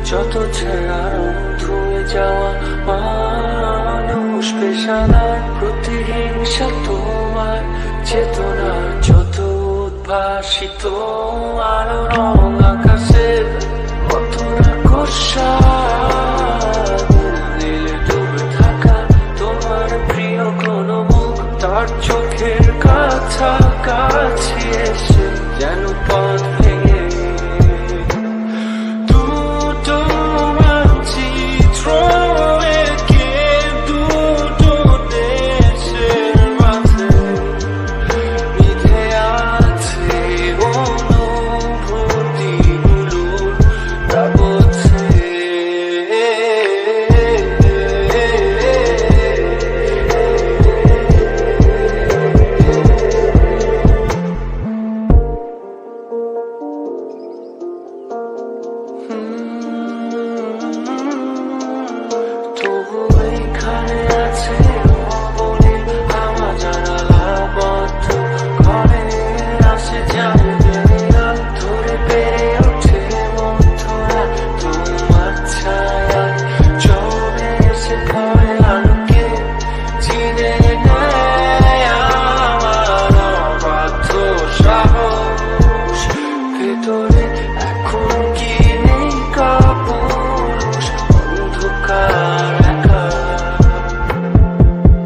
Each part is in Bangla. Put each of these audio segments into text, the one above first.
যত ছেঁড়া ধুয়ে যাওয়া মানুষ পেশাদার প্রতিহিংসা তোমার চেতনার যত উদ্ভাসিত আলো রং আকাশের মতো কষা নীলে ডুবে থাকা তোমার প্রিয় কোনো মুখ তার চোখের কাছাকাছি এসে যেন পথ ভেঙে দুটো মানচিত্র এঁকে দুটো দেশের মাঝে মিথে আছে অনুভূতিগুলোর তাবছে তবু এখানে আছে বলে আমার জানালা বন্ধ ঘরে আসে জানবে ধরে বেড়ে ওঠে মন্থরা তোমার ছায়ায় জমে এসে ঘরে আলোকে চিনে নেয় আমার অবাধ্য সাহস ভেতরে এখন কি নেই কাপুরুষ অন্ধকার একা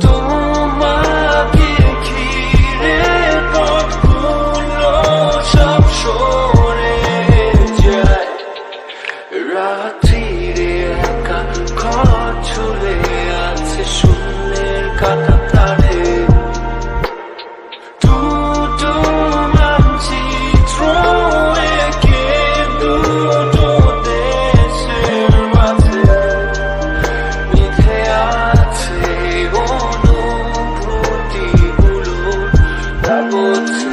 তোমাকে ঘিরে পথগুলো সব সরে যায় রাত্রিরে একা ঘর ঝুলে আছে শূন্যের কাটা তারে দুটো মানচিত্র এঁকে দুটো দেশের মাঝে মিথে আছে অনুভূতিগুলোর তাবছে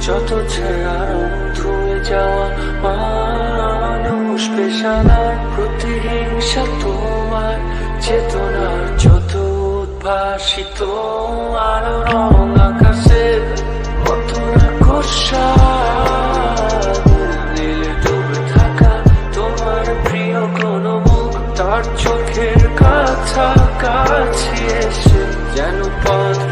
যত ছেঁড়া ধুয়ে যাওয়া মানুষ পেশাদার প্রতিহিংসা তোমার চেতনার যত উদ্ভাসিত আলো রং আকাশের মতো কষা নীলে ডুবে থাকা তোমার প্রিয় কোনো মুখ তার চোখের কাছাকাছি এসে যেন পথ